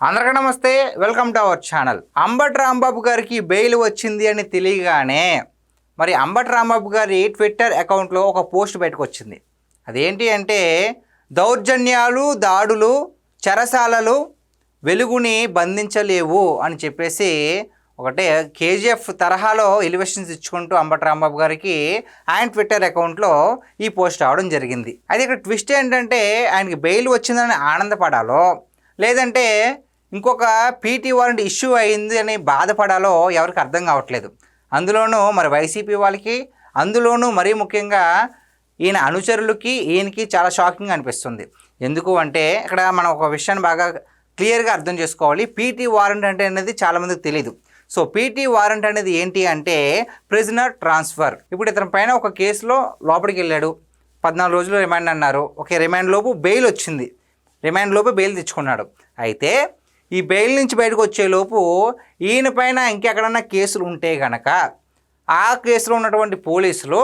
అందరికీ నమస్తే, welcome to our channel. Ambati Rambabu గారికి బెయిల్ వచ్చింది అని తెలియగానే మరి అంబటి రాంబాబు గారి ట్విట్టర్ అకౌంట్లో ఒక పోస్ట్ బయటకు వచ్చింది. అదేంటి అంటే, దౌర్జన్యాలు, దాడులు, చెరసాలలు వెలుగుని బంధించలేవు అని చెప్పేసి ఒకటే కేజీఎఫ్ తరహాలో ఎలివేషన్స్ ఇచ్చుకుంటూ అంబటి రాంబాబు గారికి ఆయన ట్విట్టర్ అకౌంట్లో ఈ పోస్ట్ రావడం జరిగింది. అయితే ఇక్కడ ట్విస్ట్ ఏంటంటే, ఆయనకి బెయిల్ వచ్చిందని ఆనందపడాలో లేదంటే ఇంకొక పీటీ వారెంట్ ఇష్యూ అయింది అని బాధపడాలో ఎవరికి అర్థం కావట్లేదు. అందులోనూ మరి వైసీపీ వాళ్ళకి, అందులోనూ మరీ ముఖ్యంగా ఈయన అనుచరులకి ఈయనకి చాలా షాకింగ్ అనిపిస్తుంది. ఎందుకు అంటే ఇక్కడ మనం ఒక విషయాన్ని బాగా క్లియర్గా అర్థం చేసుకోవాలి. పీటీ వారెంట్ అంటే అనేది చాలామందికి తెలియదు. సో పీటీ వారెంట్ అనేది ఏంటి అంటే ప్రిజనర్ ట్రాన్స్ఫర్. ఇప్పుడు ఇతని పైన ఒక కేసులో లోపలికి వెళ్ళాడు, 14 రోజులు రిమాండ్ అన్నారు. ఓకే, రిమాండ్ లోపు బెయిల్ వచ్చింది, రిమాండ్ లోపు బెయిల్ తెచ్చుకున్నాడు. అయితే ఈ బెయిల్ నుంచి బయటకు వచ్చేలోపు ఈయన పైన ఇంకెక్కడన్నా కేసులు ఉంటే కనుక ఆ కేసులో ఉన్నటువంటి పోలీసులు,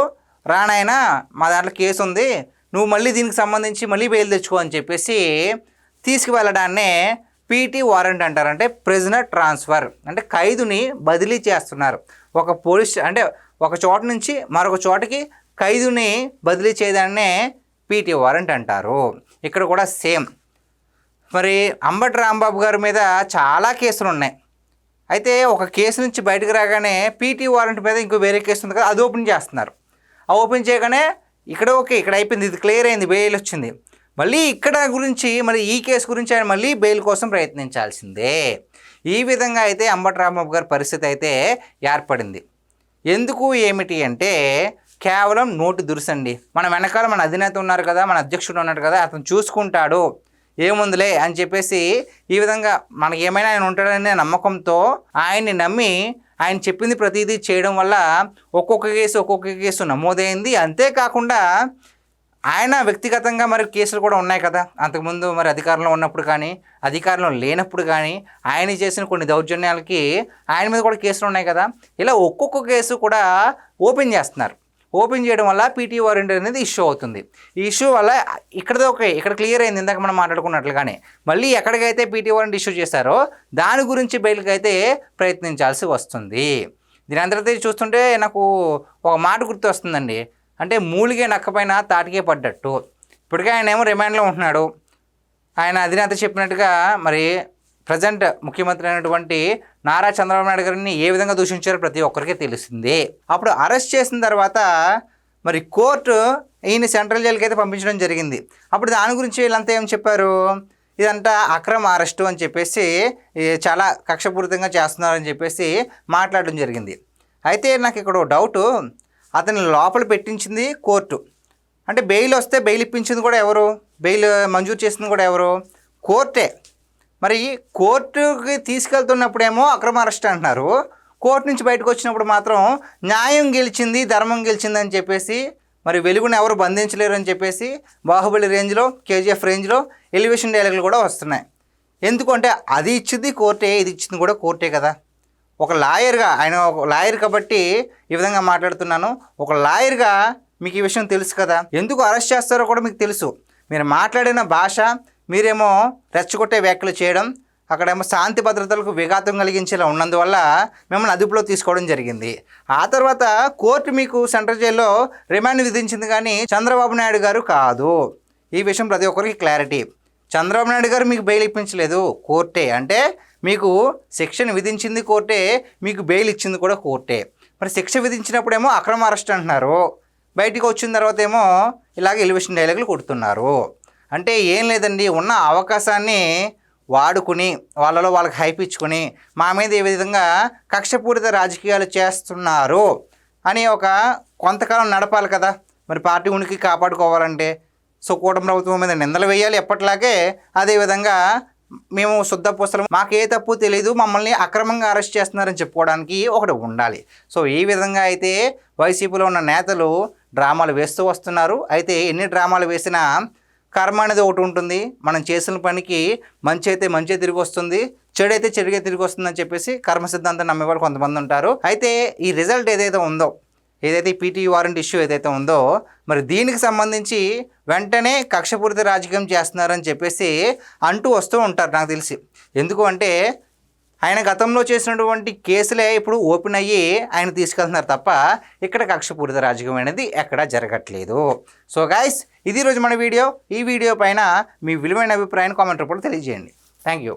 రానైనా మా దాంట్లో కేసు ఉంది, నువ్వు మళ్ళీ దీనికి సంబంధించి మళ్ళీ బెయిల్ తెచ్చుకో అని చెప్పేసి తీసుకువెళ్ళడాన్నే పీటీ వారెంట్ అంటారు. అంటే ప్రిజనర్ ట్రాన్స్ఫర్, అంటే ఖైదుని బదిలీ చేస్తున్నారు. ఒక పోలీస్ అంటే ఒక చోట నుంచి మరొక చోటకి ఖైదుని బదిలీ చేయడాన్నే పీటీ వారెంట్ అంటారు. ఇక్కడ కూడా సేమ్. మరి అంబటి రాంబాబు గారి మీద చాలా కేసులు ఉన్నాయి. అయితే ఒక కేసు నుంచి బయటకు రాగానే పీటీ వారెంట్ మీద ఇంకో వేరే కేసు ఉంది కదా, అది ఓపెన్ చేస్తున్నారు. ఆ ఓపెన్ చేయగానే ఇక్కడ ఓకే, ఇక్కడ అయిపోయింది, ఇది క్లియర్ అయింది, బెయిల్ వచ్చింది. మళ్ళీ ఇక్కడ గురించి మరి ఈ కేసు గురించి ఆయన మళ్ళీ బెయిల్ కోసం ప్రయత్నించాల్సిందే. ఈ విధంగా అయితే అంబటి రాంబాబు గారి పరిస్థితి అయితే ఏర్పడింది. ఎందుకు ఏమిటి అంటే కేవలం నోటు దురుసండి. మన వెనకాల మన అధినేత ఉన్నారు కదా, మన అధ్యక్షుడు ఉన్నాడు కదా, అతను చూసుకుంటాడు, ఏముందిలే అని చెప్పేసి ఈ విధంగా మనకి ఏమైనా ఆయన ఉంటాడనే నమ్మకంతో ఆయన్ని నమ్మి ఆయన చెప్పింది ప్రతిదీ చేయడం వల్ల ఒక్కొక్క కేసు నమోదైంది. అంతేకాకుండా ఆయన వ్యక్తిగతంగా మరి కేసులు కూడా ఉన్నాయి కదా, అంతకుముందు మరి అధికారంలో ఉన్నప్పుడు కానీ అధికారంలో లేనప్పుడు కానీ ఆయన చేసిన కొన్ని దౌర్జన్యాలకి ఆయన మీద కూడా కేసులు ఉన్నాయి కదా. ఇలా ఒక్కొక్క కేసు కూడా ఓపెన్ చేస్తున్నారు. ఓపెన్ చేయడం వల్ల పీటీ వారెంట్ అనేది ఇష్యూ అవుతుంది. ఈ ఇష్యూ వల్ల ఇక్కడతో ఓకే, ఇక్కడ క్లియర్ అయింది ఇందాక మనం మాట్లాడుకున్నట్లుగానే. మళ్ళీ ఎక్కడికైతే పీటీ వారెంట్ ఇష్యూ చేశారో దాని గురించి బెయిల్కి అయితే ప్రయత్నించాల్సి వస్తుంది. దీని అందరితో చూస్తుంటే నాకు ఒక మాట గుర్తు వస్తుందండి. అంటే మూలిగే నక్కపైన తాటికే పడ్డట్టు. ఇప్పటికే ఆయన ఏమో రిమాండ్లో ఉంటున్నాడు. ఆయన అధినేత చెప్పినట్టుగా మరి ప్రజెంట్ ముఖ్యమంత్రి అయినటువంటి నారా చంద్రబాబు నాయుడు గారిని ఏ విధంగా దూషించారో ప్రతి ఒక్కరికి తెలిసిందే. అప్పుడు అరెస్ట్ చేసిన తర్వాత మరి కోర్టు ఈయన సెంట్రల్ జైలుకి అయితే పంపించడం జరిగింది. అప్పుడు దాని గురించి వీళ్ళంతా ఏం చెప్పారు, ఇదంతా అక్రమ అరెస్టు అని చెప్పేసి చాలా కక్షపూరితంగా చేస్తున్నారని చెప్పేసి మాట్లాడడం జరిగింది. అయితే నాకు ఇక్కడ డౌటు, అతని లోపల పెట్టించింది కోర్టు, అంటే బెయిల్ వస్తే బెయిల్ ఇప్పించింది కూడా ఎవరు, బెయిల్ మంజూరు చేసింది కూడా ఎవరు, కోర్టే. మరి కోర్టుకి తీసుకెళ్తున్నప్పుడేమో అక్రమ అరెస్ట్ అంటున్నారు, కోర్టు నుంచి బయటకు వచ్చినప్పుడు మాత్రం న్యాయం గెలిచింది, ధర్మం గెలిచింది అని చెప్పేసి మరి వెలుగుని ఎవరు బంధించలేరు అని చెప్పేసి బాహుబలి రేంజ్లో, కేజీఎఫ్ రేంజ్లో ఎలివేషన్ డైలాగులు కూడా వస్తున్నాయి. ఎందుకంటే అది ఇచ్చింది కోర్టే, ఇది ఇచ్చింది కూడా కోర్టే కదా. ఒక లాయర్గా, ఆయన ఒక లాయర్ కాబట్టి ఈ విధంగా మాట్లాడుతున్నాను. ఒక లాయర్గా మీకు ఈ విషయం తెలుసు కదా, ఎందుకు అరెస్ట్ చేస్తారో కూడా మీకు తెలుసు. మీరు మాట్లాడిన భాష, మీరేమో రెచ్చగొట్టే వ్యాఖ్యలు చేయడం, అక్కడేమో శాంతి భద్రతలకు విఘాతం కలిగించేలా ఉన్నందువల్ల మిమ్మల్ని అదుపులో తీసుకోవడం జరిగింది. ఆ తర్వాత కోర్టు మీకు సెంట్రల్ జైల్లో రిమాండ్ విధించింది, కానీ చంద్రబాబు నాయుడు గారు కాదు. ఈ విషయం ప్రతి ఒక్కరికి క్లారిటీ. చంద్రబాబు నాయుడు గారు మీకు బెయిల్ ఇప్పించలేదు, కోర్టే. అంటే మీకు శిక్షను విధించింది కోర్టే, మీకు బెయిల్ ఇచ్చింది కూడా కోర్టే. మరి శిక్ష విధించినప్పుడేమో అక్రమ అరెస్ట్ అంటున్నారు, బయటికి వచ్చిన తర్వాత ఏమో ఇలాగ ఎలివేషన్ డైలాగులు కొడుతున్నారు. అంటే ఏం లేదండి, ఉన్న అవకాశాన్ని వాడుకుని వాళ్ళలో వాళ్ళకి హైప్ ఇచ్చుకొని మా మీద ఏ విధంగా కక్షపూరిత రాజకీయాలు చేస్తున్నారు అని ఒక కొంతకాలం నడపాలి కదా మరి పార్టీ ఉనికి కాపాడుకోవాలంటే. సో కూటమి ప్రభుత్వం మీద నిందలు వేయాలి ఎప్పటిలాగే. అదేవిధంగా మేము శుద్ధ పూసలు, మాకు ఏ తప్పు తెలియదు, మమ్మల్ని అక్రమంగా అరెస్ట్ చేస్తున్నారని చెప్పుకోవడానికి ఒకటి ఉండాలి. సో ఈ విధంగా అయితే వైసీపీలో ఉన్న నేతలు డ్రామాలు వేస్తూ వస్తున్నారు. అయితే ఎన్ని డ్రామాలు వేసినా కర్మ అనేది ఒకటి ఉంటుంది. మనం చేసిన పనికి మంచి అయితే మంచి తిరిగి వస్తుంది, చెడు అయితే చెడుగా తిరిగి వస్తుందని చెప్పేసి కర్మ సిద్ధాంతం నమ్మేవాళ్ళు కొంతమంది ఉంటారు. అయితే ఈ రిజల్ట్ ఏదైతే ఉందో, ఏదైతే పీటీ వారెంట్ ఇష్యూ ఏదైతే ఉందో మరి దీనికి సంబంధించి వెంటనే కక్షపూరిత రాజకీయం చేస్తున్నారని చెప్పేసి అంటూ వస్తూ ఉంటారు నాకు తెలిసి. ఎందుకు అంటే ఆయన గతంలో చేసినటువంటి కేసులే ఇప్పుడు ఓపెన్ అయ్యి ఆయన తీసుకెళ్తున్నారు తప్ప ఇక్కడ కక్షపూరిత రాజకీయం అనేది ఎక్కడా జరగట్లేదు. సో గైస్, ఇది రోజు మన వీడియో. ఈ వీడియో పైన మీ విలువైన అభిప్రాయాన్ని కామెంట్ రూపంలో తెలియజేయండి. Thank you.